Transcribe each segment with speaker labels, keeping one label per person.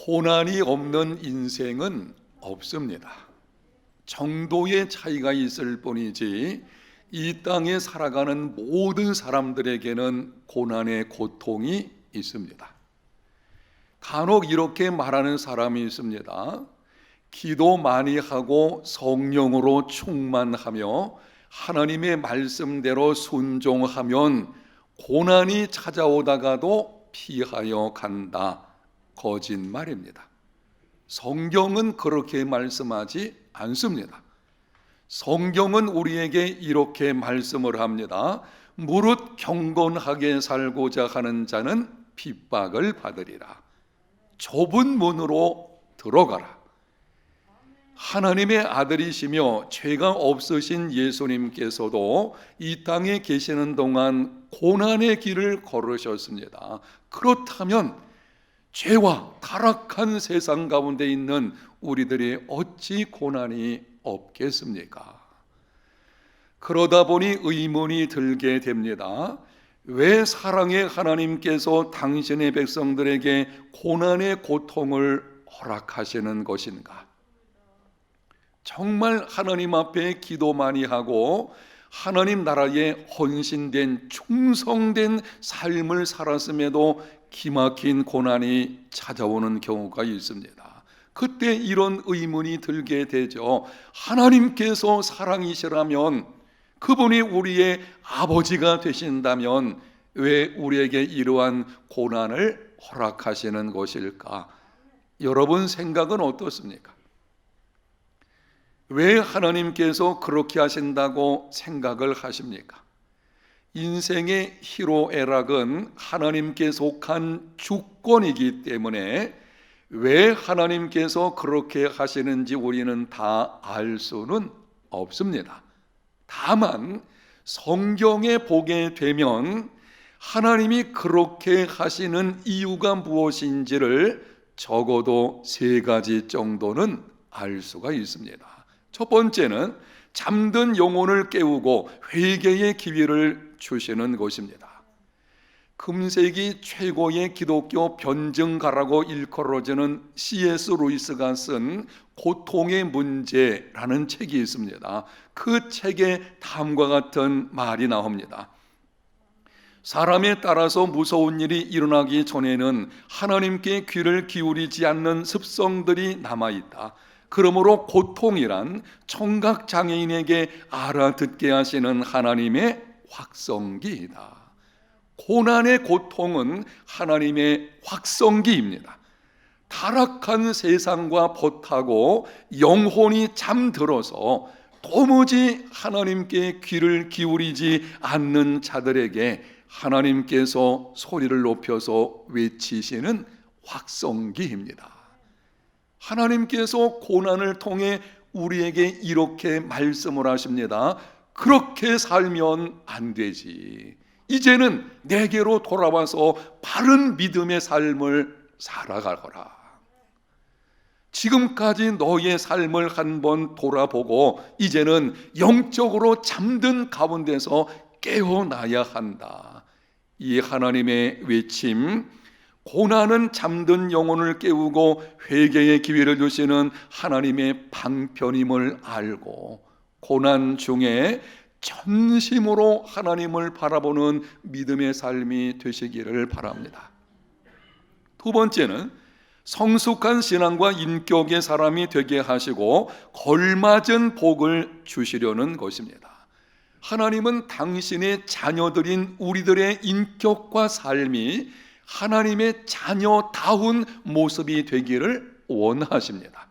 Speaker 1: 고난이 없는 인생은 없습니다. 정도의 차이가 있을 뿐이지 이 땅에 살아가는 모든 사람들에게는 고난의 고통이 있습니다. 간혹 이렇게 말하는 사람이 있습니다. 기도 많이 하고 성령으로 충만하며 하나님의 말씀대로 순종하면 고난이 찾아오다가도 피하여 간다. 거짓말입니다. 성경은 그렇게 말씀하지 않습니다. 성경은 우리에게 이렇게 말씀을 합니다. 무릇 경건하게 살고자 하는 자는 핍박을 받으리라. 좁은 문으로 들어가라. 하나님의 아들이시며 죄가 없으신 예수님께서도 이 땅에 계시는 동안 고난의 길을 걸으셨습니다. 그렇다면 죄와 타락한 세상 가운데 있는 우리들이 어찌 고난이 없겠습니까? 그러다 보니 의문이 들게 됩니다. 왜 사랑의 하나님께서 당신의 백성들에게 고난의 고통을 허락하시는 것인가? 정말 하나님 앞에 기도 많이 하고 하나님 나라에 헌신된 충성된 삶을 살았음에도 기막힌 고난이 찾아오는 경우가 있습니다. 그때 이런 의문이 들게 되죠. 하나님께서 사랑이시라면, 그분이 우리의 아버지가 되신다면 왜 우리에게 이러한 고난을 허락하시는 것일까? 여러분 생각은 어떻습니까? 왜 하나님께서 그렇게 하신다고 생각을 하십니까? 인생의 희로애락은 하나님께 속한 주권이기 때문에 왜 하나님께서 그렇게 하시는지 우리는 다 알 수는 없습니다. 다만 성경에 보게 되면 하나님이 그렇게 하시는 이유가 무엇인지를 적어도 3가지 정도는 알 수가 있습니다. 첫 번째는 잠든 영혼을 깨우고 회개의 기회를 주시는 것입니다. 금세기 최고의 기독교 변증가라고 일컬어지는 C.S. 루이스가 쓴 고통의 문제라는 책이 있습니다. 그 책에 다음과 같은 말이 나옵니다. 사람에 따라서 무서운 일이 일어나기 전에는 하나님께 귀를 기울이지 않는 습성들이 남아있다. 그러므로 고통이란 청각장애인에게 알아듣게 하시는 하나님의 확성기이다. 고난의 고통은 하나님의 확성기입니다. 타락한 세상과 벗하고 영혼이 잠들어서 도무지 하나님께 귀를 기울이지 않는 자들에게 하나님께서 소리를 높여서 외치시는 확성기입니다. 하나님께서 고난을 통해 우리에게 이렇게 말씀을 하십니다. 그렇게 살면 안 되지. 이제는 내게로 돌아와서 바른 믿음의 삶을 살아가거라. 지금까지 너의 삶을 한번 돌아보고 이제는 영적으로 잠든 가운데서 깨어나야 한다. 이 하나님의 외침, 고난은 잠든 영혼을 깨우고 회개의 기회를 주시는 하나님의 방편임을 알고 고난 중에 전심으로 하나님을 바라보는 믿음의 삶이 되시기를 바랍니다. 두 번째는 성숙한 신앙과 인격의 사람이 되게 하시고 걸맞은 복을 주시려는 것입니다. 하나님은 당신의 자녀들인 우리들의 인격과 삶이 하나님의 자녀다운 모습이 되기를 원하십니다.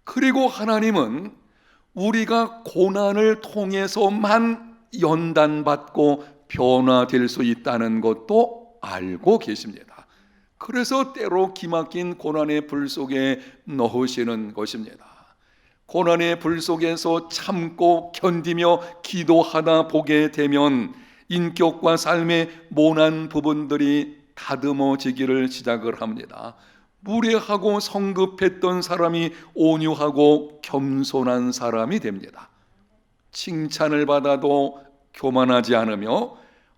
Speaker 1: 그리고 하나님은 우리가 고난을 통해서만 연단받고 변화될 수 있다는 것도 알고 계십니다. 그래서 때로 기막힌 고난의 불 속에 넣으시는 것입니다. 고난의 불 속에서 참고 견디며 기도하다 보게 되면 인격과 삶의 모난 부분들이 다듬어지기를 시작을 합니다. 무례하고 성급했던 사람이 온유하고 겸손한 사람이 됩니다. 칭찬을 받아도 교만하지 않으며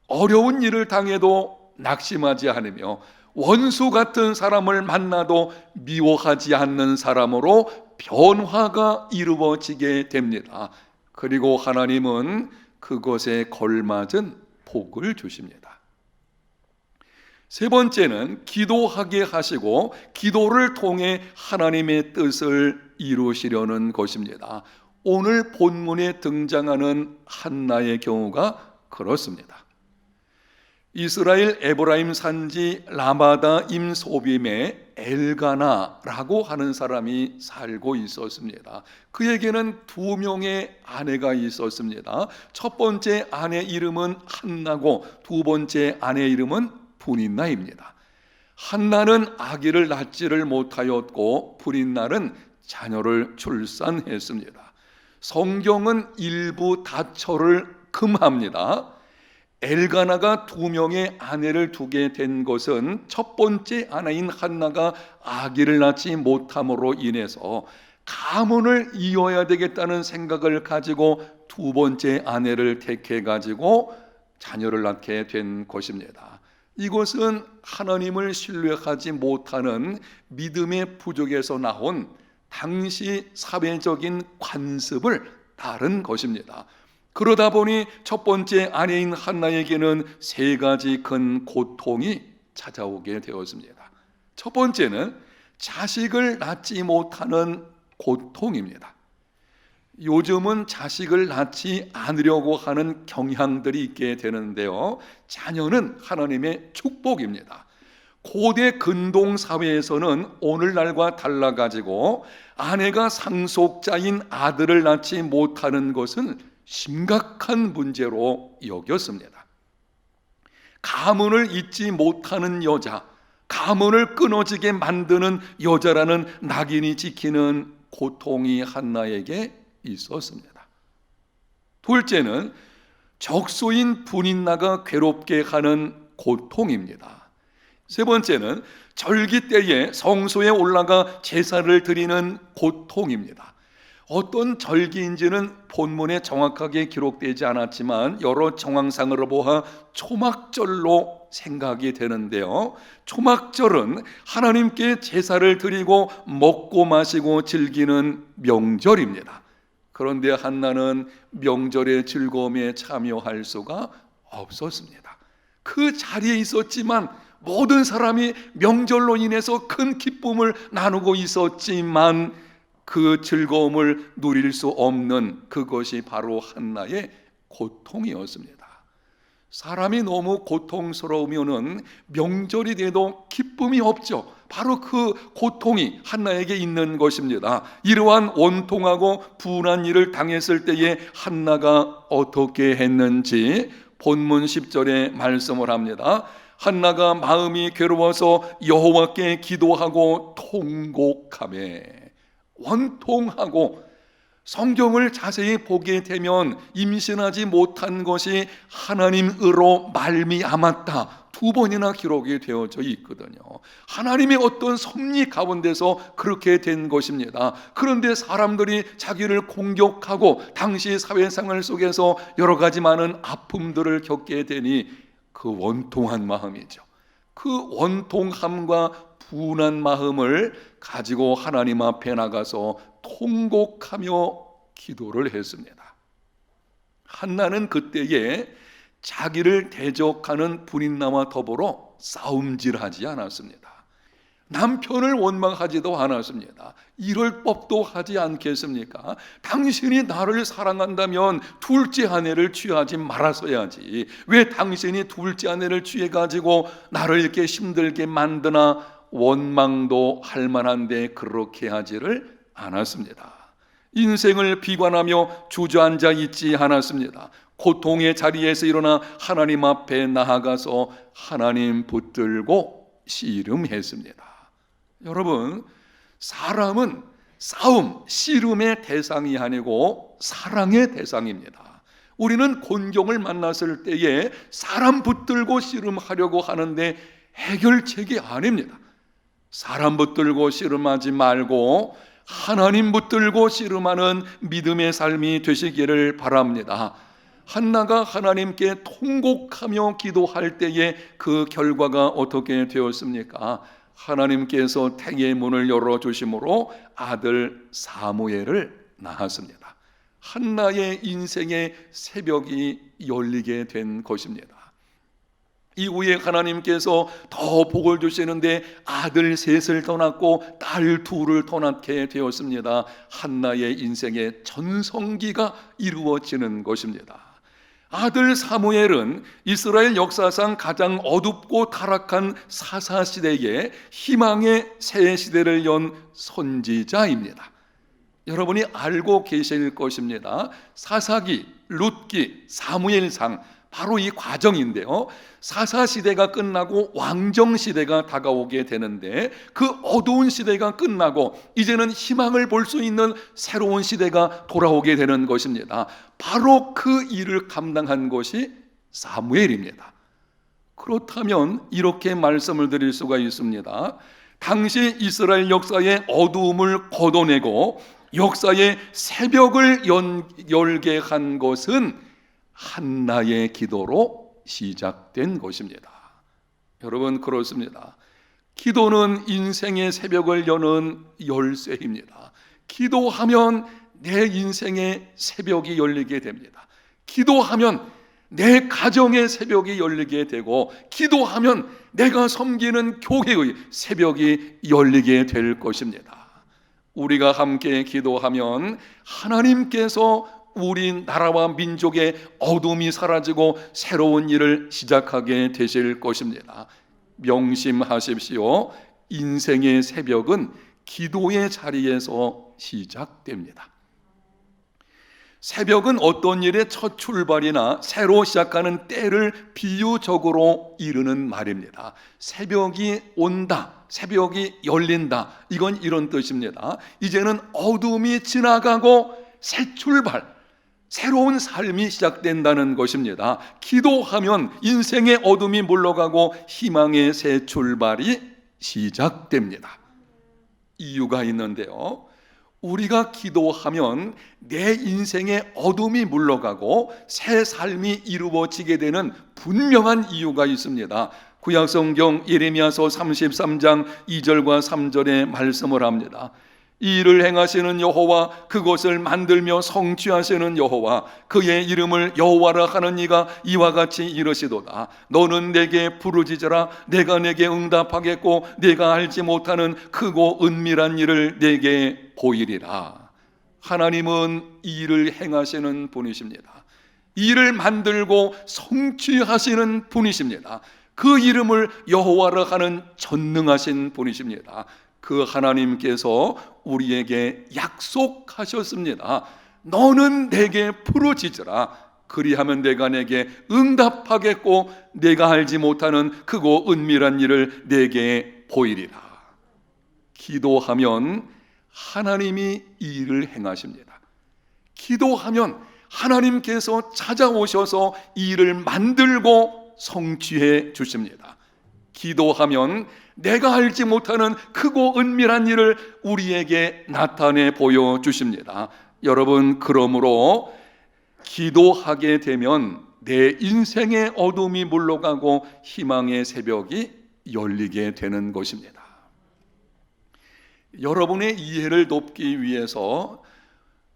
Speaker 1: 어려운 일을 당해도 낙심하지 않으며 원수 같은 사람을 만나도 미워하지 않는 사람으로 변화가 이루어지게 됩니다. 그리고 하나님은 그것에 걸맞은 복을 주십니다. 세 번째는 기도하게 하시고 기도를 통해 하나님의 뜻을 이루시려는 것입니다. 오늘 본문에 등장하는 한나의 경우가 그렇습니다. 이스라엘 에브라임 산지 라마다 임소빔에 엘가나라고 하는 사람이 살고 있었습니다. 그에게는 2명의 아내가 있었습니다. 첫 번째 아내 이름은 한나고 두 번째 아내 이름은 브닌나입니다. 한나는 아기를 낳지를 못하였고 브닌나는 자녀를 출산했습니다. 성경은 일부 다처를 금합니다. 엘가나가 2명의 아내를 두게 된 것은 첫 번째 아내인 한나가 아기를 낳지 못함으로 인해서 가문을 이어야 되겠다는 생각을 가지고 두 번째 아내를 택해 가지고 자녀를 낳게 된 것입니다. 이것은 하나님을 신뢰하지 못하는 믿음의 부족에서 나온 당시 사회적인 관습을 따른 것입니다. 그러다 보니 첫 번째 아내인 한나에게는 3가지 큰 고통이 찾아오게 되었습니다. 첫 번째는 자식을 낳지 못하는 고통입니다. 요즘은 자식을 낳지 않으려고 하는 경향들이 있게 되는데요, 자녀는 하나님의 축복입니다. 고대 근동 사회에서는 오늘날과 달라가지고 아내가 상속자인 아들을 낳지 못하는 것은 심각한 문제로 여겼습니다. 가문을 잇지 못하는 여자, 가문을 끊어지게 만드는 여자라는 낙인이 찍히는 고통이 한나에게 있었습니다. 둘째는 적소인 브닌나가 괴롭게 하는 고통입니다. 세 번째는 절기 때에 성소에 올라가 제사를 드리는 고통입니다. 어떤 절기인지는 본문에 정확하게 기록되지 않았지만 여러 정황상으로 보아 초막절로 생각이 되는데요, 초막절은 하나님께 제사를 드리고 먹고 마시고 즐기는 명절입니다. 그런데 한나는 명절의 즐거움에 참여할 수가 없었습니다. 그 자리에 있었지만, 모든 사람이 명절로 인해서 큰 기쁨을 나누고 있었지만 그 즐거움을 누릴 수 없는 그것이 바로 한나의 고통이었습니다. 사람이 너무 고통스러우면은 명절이 돼도 기쁨이 없죠. 바로 그 고통이 한나에게 있는 것입니다. 이러한 원통하고 분한 일을 당했을 때에 한나가 어떻게 했는지 본문 10절에 말씀을 합니다. 한나가 마음이 괴로워서 여호와께 기도하고 통곡하며, 원통하고, 성경을 자세히 보게 되면 임신하지 못한 것이 하나님으로 말미암았다 2번이나 기록이 되어져 있거든요. 하나님의 어떤 섭리 가운데서 그렇게 된 것입니다. 그런데 사람들이 자기를 공격하고 당시 사회생활 속에서 여러 가지 많은 아픔들을 겪게 되니 그 원통한 마음이죠. 그 원통함과 분한 마음을 가지고 하나님 앞에 나가서 통곡하며 기도를 했습니다. 한나는 그때에 자기를 대적하는 브닌나와 더불어 싸움질하지 않았습니다. 남편을 원망하지도 않았습니다. 이럴 법도 하지 않겠습니까? 당신이 나를 사랑한다면 둘째 아내를 취하지 말았어야지. 왜 당신이 둘째 아내를 취해가지고 나를 이렇게 힘들게 만드나? 원망도 할 만한데 그렇게 하지를 않았습니다. 인생을 비관하며 주저앉아 있지 않았습니다. 고통의 자리에서 일어나 하나님 앞에 나아가서 하나님 붙들고 씨름했습니다. 여러분, 사람은 싸움, 씨름의 대상이 아니고 사랑의 대상입니다. 우리는 곤경을 만났을 때에 사람 붙들고 씨름하려고 하는데 해결책이 아닙니다. 사람 붙들고 씨름하지 말고 하나님 붙들고 씨름하는 믿음의 삶이 되시기를 바랍니다. 한나가 하나님께 통곡하며 기도할 때에 그 결과가 어떻게 되었습니까? 하나님께서 태의 문을 열어주심으로 아들 사무엘을 낳았습니다. 한나의 인생의 새벽이 열리게 된 것입니다. 이후에 하나님께서 더 복을 주시는데 아들 셋을 더 낳고 딸 둘을 더 낳게 되었습니다. 한나의 인생의 전성기가 이루어지는 것입니다. 아들 사무엘은 이스라엘 역사상 가장 어둡고 타락한 사사시대에 희망의 새 시대를 연 선지자입니다. 여러분이 알고 계실 것입니다. 사사기, 룻기, 사무엘상, 바로 이 과정인데요. 사사시대가 끝나고 왕정시대가 다가오게 되는데 그 어두운 시대가 끝나고 이제는 희망을 볼 수 있는 새로운 시대가 돌아오게 되는 것입니다. 바로 그 일을 감당한 것이 사무엘입니다. 그렇다면 이렇게 말씀을 드릴 수가 있습니다. 당시 이스라엘 역사의 어두움을 걷어내고 역사의 새벽을 열게 한 것은 한나의 기도로 시작된 것입니다. 여러분, 그렇습니다. 기도는 인생의 새벽을 여는 열쇠입니다. 기도하면 내 인생의 새벽이 열리게 됩니다. 기도하면 내 가정의 새벽이 열리게 되고, 기도하면 내가 섬기는 교회의 새벽이 열리게 될 것입니다. 우리가 함께 기도하면 하나님께서 우리 나라와 민족의 어둠이 사라지고 새로운 일을 시작하게 되실 것입니다. 명심하십시오. 인생의 새벽은 기도의 자리에서 시작됩니다. 새벽은 어떤 일의 첫 출발이나 새로 시작하는 때를 비유적으로 이르는 말입니다. 새벽이 온다, 새벽이 열린다, 이건 이런 뜻입니다. 이제는 어둠이 지나가고 새 출발, 새로운 삶이 시작된다는 것입니다. 기도하면 인생의 어둠이 물러가고 희망의 새 출발이 시작됩니다. 이유가 있는데요. 우리가 기도하면 내 인생의 어둠이 물러가고 새 삶이 이루어지게 되는 분명한 이유가 있습니다. 구약성경 예레미야서 33장 2절과 3절에 말씀을 합니다. 이 일을 행하시는 여호와, 그것을 만들며 성취하시는 여호와, 그의 이름을 여호와라 하는 이가 이와 같이 이르시도다. 너는 내게 부르짖으라. 내가 내게 응답하겠고 내가 알지 못하는 크고 은밀한 일을 내게 보이리라. 하나님은 이 일을 행하시는 분이십니다. 이 일을 만들고 성취하시는 분이십니다. 그 이름을 여호와라 하는 전능하신 분이십니다. 그 하나님께서 우리에게 약속하셨습니다. 너는 내게 부르짖으라. 그리하면 내가 내게 응답하겠고 내가 알지 못하는 크고 은밀한 일을 내게 보이리라. 기도하면 하나님이 이 일을 행하십니다. 기도하면 하나님께서 찾아오셔서 이 일을 만들고 성취해 주십니다. 기도하면 내가 알지 못하는 크고 은밀한 일을 우리에게 나타내 보여주십니다. 여러분, 그러므로 기도하게 되면 내 인생의 어둠이 물러가고 희망의 새벽이 열리게 되는 것입니다. 여러분의 이해를 돕기 위해서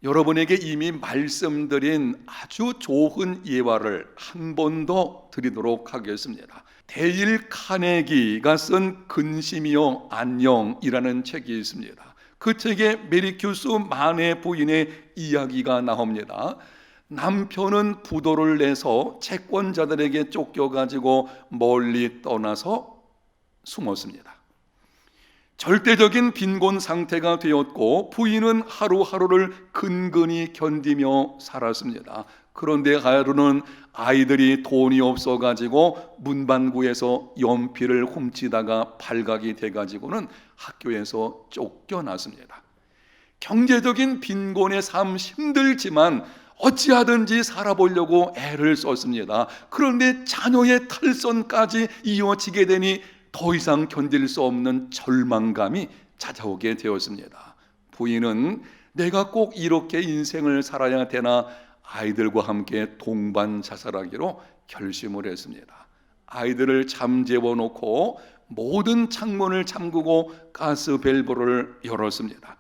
Speaker 1: 여러분에게 이미 말씀드린 아주 좋은 예화를 한 번 더 드리도록 하겠습니다. 데일 카네기가 쓴 근심이요 안녕이라는 책이 있습니다. 그 책에 메리큐스 만의 부인의 이야기가 나옵니다. 남편은 부도를 내서 채권자들에게 쫓겨가지고 멀리 떠나서 숨었습니다. 절대적인 빈곤 상태가 되었고 부인은 하루하루를 근근히 견디며 살았습니다. 그런데 하루는 아이들이 돈이 없어가지고 문방구에서 연필을 훔치다가 발각이 돼가지고는 학교에서 쫓겨났습니다. 경제적인 빈곤의 삶 힘들지만 어찌하든지 살아보려고 애를 썼습니다. 그런데 자녀의 탈선까지 이어지게 되니 더 이상 견딜 수 없는 절망감이 찾아오게 되었습니다. 부인은 내가 꼭 이렇게 인생을 살아야 되나, 아이들과 함께 동반 자살하기로 결심을 했습니다. 아이들을 잠재워 놓고 모든 창문을 잠그고 가스 밸브를 열었습니다.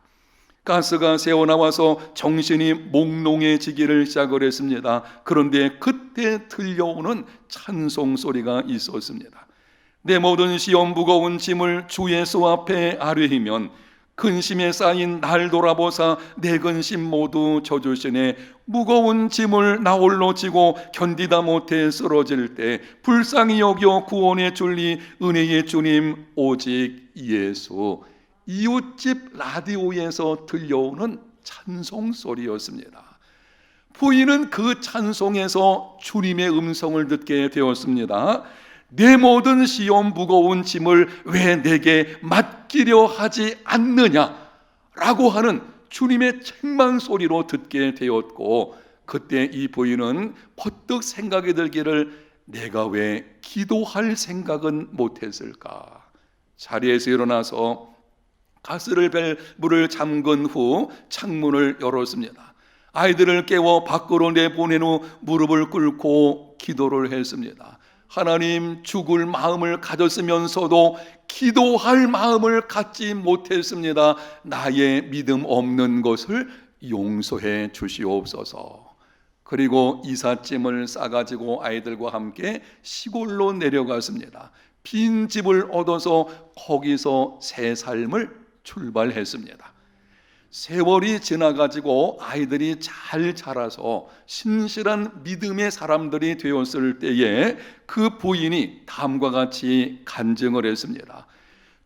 Speaker 1: 가스가 새어나와서 정신이 몽롱해지기를 시작을 했습니다. 그런데 그때 들려오는 찬송 소리가 있었습니다. 내 모든 시험 무거운 짐을 주 예수 앞에 아뢰이면 근심에 쌓인 날 돌아보사 내 근심 모두 져주시네. 무거운 짐을 나 홀로 지고 견디다 못해 쓰러질 때 불쌍히 여겨 구원의 줄리 은혜의 주님 오직 예수. 이웃집 라디오에서 들려오는 찬송 소리였습니다. 부인은 그 찬송에서 주님의 음성을 듣게 되었습니다. 내 모든 시험 무거운 짐을 왜 내게 맡기려 하지 않느냐라고 하는 주님의 책망 소리로 듣게 되었고, 그때 이 부인은 퍼뜩 생각이 들기를 내가 왜 기도할 생각은 못했을까. 자리에서 일어나서 가스를 밸브를 잠근 후 창문을 열었습니다. 아이들을 깨워 밖으로 내보낸 후 무릎을 꿇고 기도를 했습니다. 하나님, 죽을 마음을 가졌으면서도 기도할 마음을 갖지 못했습니다. 나의 믿음 없는 것을 용서해 주시옵소서. 그리고 이삿짐을 싸가지고 아이들과 함께 시골로 내려갔습니다. 빈 집을 얻어서 거기서 새 삶을 출발했습니다. 세월이 지나가지고 아이들이 잘 자라서 신실한 믿음의 사람들이 되었을 때에 그 부인이 다음과 같이 간증을 했습니다.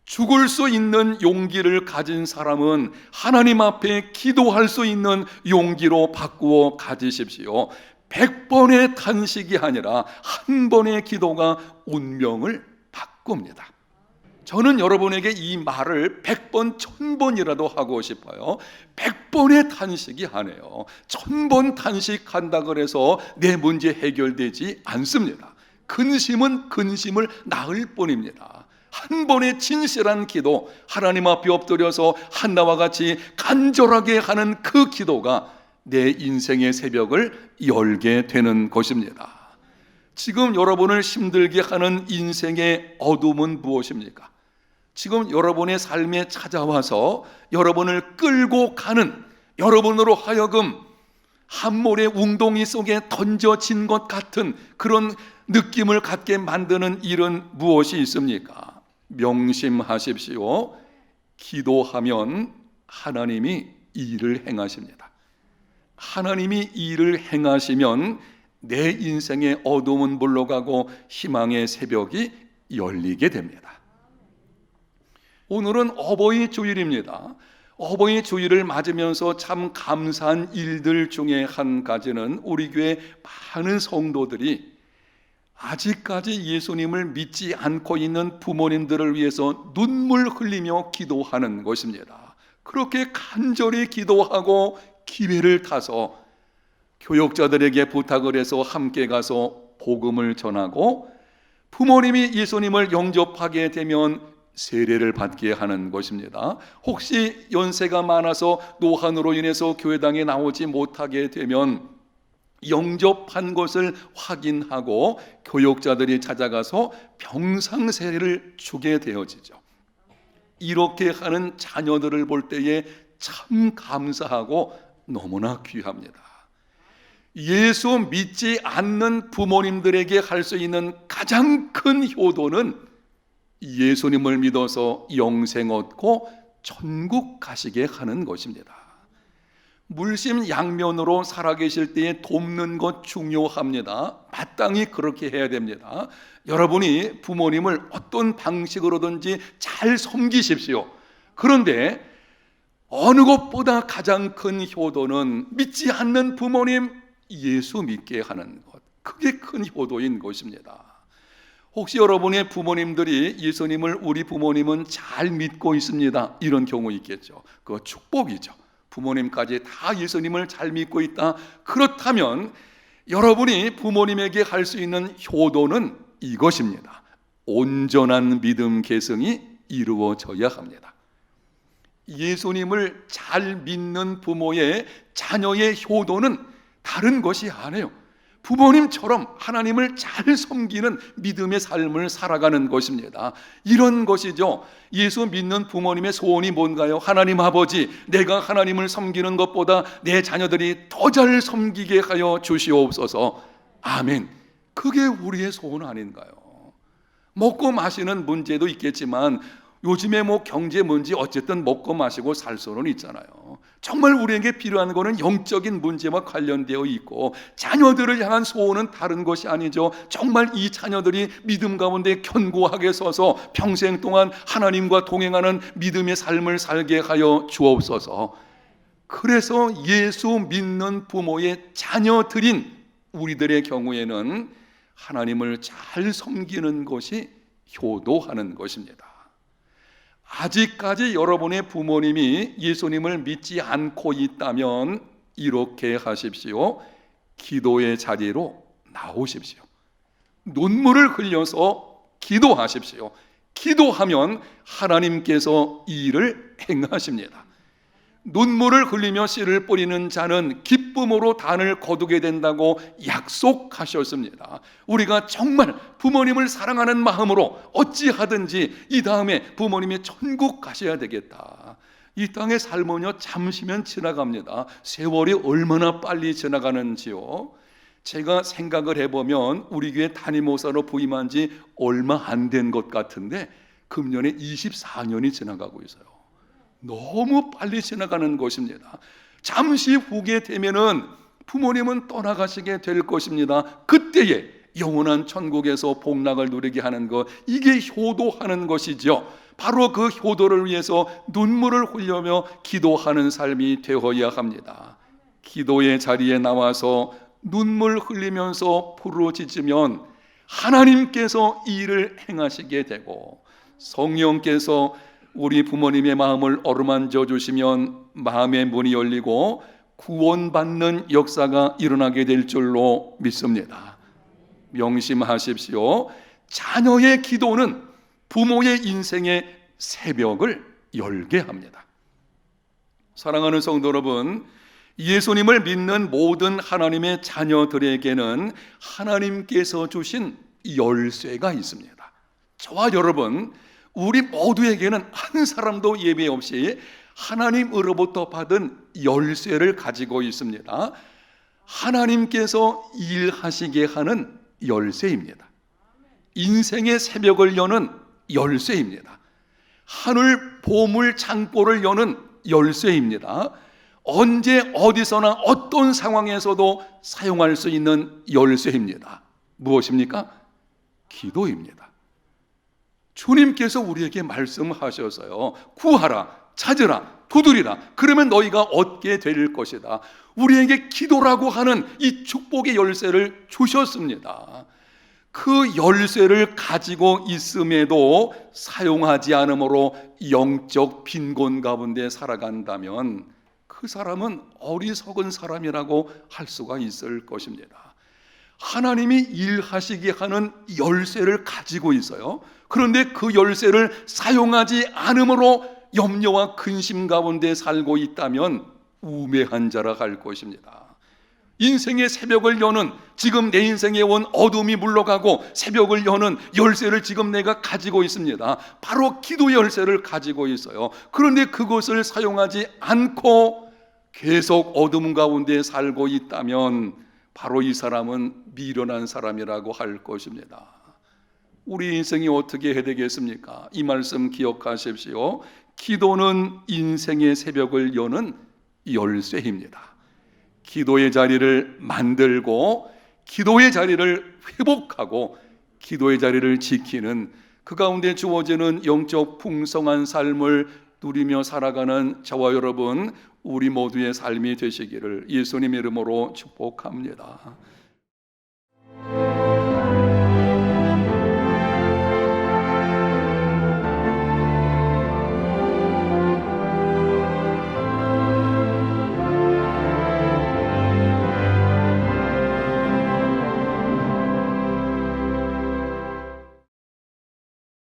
Speaker 1: 죽을 수 있는 용기를 가진 사람은 하나님 앞에 기도할 수 있는 용기로 바꾸어 가지십시오. 100번의 탄식이 아니라 한 번의 기도가 운명을 바꿉니다. 저는 여러분에게 이 말을 100번, 1000번이라도 하고 싶어요. 100번의 탄식이 아니에요. 1000번 탄식한다 그래서 내 문제 해결되지 않습니다. 근심은 근심을 낳을 뿐입니다. 한 번의 진실한 기도, 하나님 앞에 엎드려서 한나와 같이 간절하게 하는 그 기도가 내 인생의 새벽을 열게 되는 것입니다. 지금 여러분을 힘들게 하는 인생의 어둠은 무엇입니까? 지금 여러분의 삶에 찾아와서 여러분을 끌고 가는, 여러분으로 하여금 함몰의 웅덩이 속에 던져진 것 같은 그런 느낌을 갖게 만드는 일은 무엇이 있습니까? 명심하십시오. 기도하면 하나님이 일을 행하십니다. 하나님이 일을 행하시면 내 인생의 어둠은 물러가고 희망의 새벽이 열리게 됩니다. 오늘은 어버이 주일입니다. 어버이 주일을 맞으면서 참 감사한 일들 중에 한 가지는 우리 교회 많은 성도들이 아직까지 예수님을 믿지 않고 있는 부모님들을 위해서 눈물 흘리며 기도하는 것입니다. 그렇게 간절히 기도하고 기회를 타서 교역자들에게 부탁을 해서 함께 가서 복음을 전하고, 부모님이 예수님을 영접하게 되면 세례를 받게 하는 것입니다. 혹시 연세가 많아서 노환으로 인해서 교회당에 나오지 못하게 되면 영접한 것을 확인하고 교역자들이 찾아가서 병상 세례를 주게 되어지죠. 이렇게 하는 자녀들을 볼 때에 참 감사하고 너무나 귀합니다. 예수 믿지 않는 부모님들에게 할 수 있는 가장 큰 효도는 예수님을 믿어서 영생 얻고 천국 가시게 하는 것입니다. 물심양면으로 살아계실 때에 돕는 것 중요합니다. 마땅히 그렇게 해야 됩니다. 여러분이 부모님을 어떤 방식으로든지 잘 섬기십시오. 그런데 어느 것보다 가장 큰 효도는 믿지 않는 부모님 예수 믿게 하는 것, 그게 큰 효도인 것입니다. 혹시 여러분의 부모님들이 예수님을 우리 부모님은 잘 믿고 있습니다, 이런 경우 있겠죠. 그거 축복이죠. 부모님까지 다 예수님을 잘 믿고 있다. 그렇다면 여러분이 부모님에게 할 수 있는 효도는 이것입니다. 온전한 믿음 계승이 이루어져야 합니다. 예수님을 잘 믿는 부모의 자녀의 효도는 다른 것이 아니에요. 부모님처럼 하나님을 잘 섬기는 믿음의 삶을 살아가는 것입니다. 이런 것이죠. 예수 믿는 부모님의 소원이 뭔가요? 하나님 아버지, 내가 하나님을 섬기는 것보다 내 자녀들이 더 잘 섬기게 하여 주시옵소서. 아멘. 그게 우리의 소원 아닌가요? 먹고 마시는 문제도 있겠지만 요즘에 경제 문제 어쨌든 먹고 마시고 살 수는 있잖아요. 정말 우리에게 필요한 것은 영적인 문제와 관련되어 있고, 자녀들을 향한 소원은 다른 것이 아니죠. 정말 이 자녀들이 믿음 가운데 견고하게 서서 평생 동안 하나님과 동행하는 믿음의 삶을 살게 하여 주옵소서. 그래서 예수 믿는 부모의 자녀들인 우리들의 경우에는 하나님을 잘 섬기는 것이 효도하는 것입니다. 아직까지 여러분의 부모님이 예수님을 믿지 않고 있다면 이렇게 하십시오. 기도의 자리로 나오십시오. 눈물을 흘려서 기도하십시오. 기도하면 하나님께서 이 일을 행하십니다. 눈물을 흘리며 씨를 뿌리는 자는 기쁨으로 단을 거두게 된다고 약속하셨습니다. 우리가 정말 부모님을 사랑하는 마음으로 어찌하든지 이 다음에 부모님이 천국 가셔야 되겠다. 이 땅의 삶은요 잠시면 지나갑니다. 세월이 얼마나 빨리 지나가는지요. 제가 생각을 해보면 우리 교회 담임목사로 부임한 지 얼마 안 된 것 같은데 금년에 24년이 지나가고 있어요. 너무 빨리 지나가는 것입니다. 잠시 후게 되면은 부모님은 떠나가시게 될 것입니다. 그때에 영원한 천국에서 복락을 누리게 하는 것, 이게 효도하는 것이죠. 바로 그 효도를 위해서 눈물을 흘리며 기도하는 삶이 되어야 합니다. 기도의 자리에 나와서 눈물 흘리면서 부르짖으면 하나님께서 이 일을 행하시게 되고, 성령께서 우리 부모님의 마음을 어루만져 주시면 마음의 문이 열리고 구원받는 역사가 일어나게 될 줄로 믿습니다. 명심하십시오. 자녀의 기도는 부모의 인생의 새벽을 열게 합니다. 사랑하는 성도 여러분, 예수님을 믿는 모든 하나님의 자녀들에게는 하나님께서 주신 열쇠가 있습니다. 저와 여러분, 우리 모두에게는 한 사람도 예외 없이 하나님으로부터 받은 열쇠를 가지고 있습니다. 하나님께서 일하시게 하는 열쇠입니다. 인생의 새벽을 여는 열쇠입니다. 하늘 보물 창고를 여는 열쇠입니다. 언제 어디서나 어떤 상황에서도 사용할 수 있는 열쇠입니다. 무엇입니까? 기도입니다. 주님께서 우리에게 말씀하셔서요, 구하라, 찾으라, 두드리라, 그러면 너희가 얻게 될 것이다. 우리에게 기도라고 하는 이 축복의 열쇠를 주셨습니다. 그 열쇠를 가지고 있음에도 사용하지 않으므로 영적 빈곤 가운데 살아간다면 그 사람은 어리석은 사람이라고 할 수가 있을 것입니다. 하나님이 일하시게 하는 열쇠를 가지고 있어요. 그런데 그 열쇠를 사용하지 않으므로 염려와 근심 가운데 살고 있다면 우매한 자라 할 것입니다. 인생의 새벽을 여는, 지금 내 인생에 온 어둠이 물러가고 새벽을 여는 열쇠를 지금 내가 가지고 있습니다. 바로 기도 열쇠를 가지고 있어요. 그런데 그것을 사용하지 않고 계속 어둠 가운데 살고 있다면 바로 이 사람은 미련한 사람이라고 할 것입니다. 우리 인생이 어떻게 해야 되겠습니까? 이 말씀 기억하십시오. 기도는 인생의 새벽을 여는 열쇠입니다. 기도의 자리를 만들고 기도의 자리를 회복하고 기도의 자리를 지키는, 그 가운데 주어지는 영적 풍성한 삶을 누리며 살아가는 저와 여러분, 우리 모두의 삶이 되시기를 예수님 이름으로 축복합니다.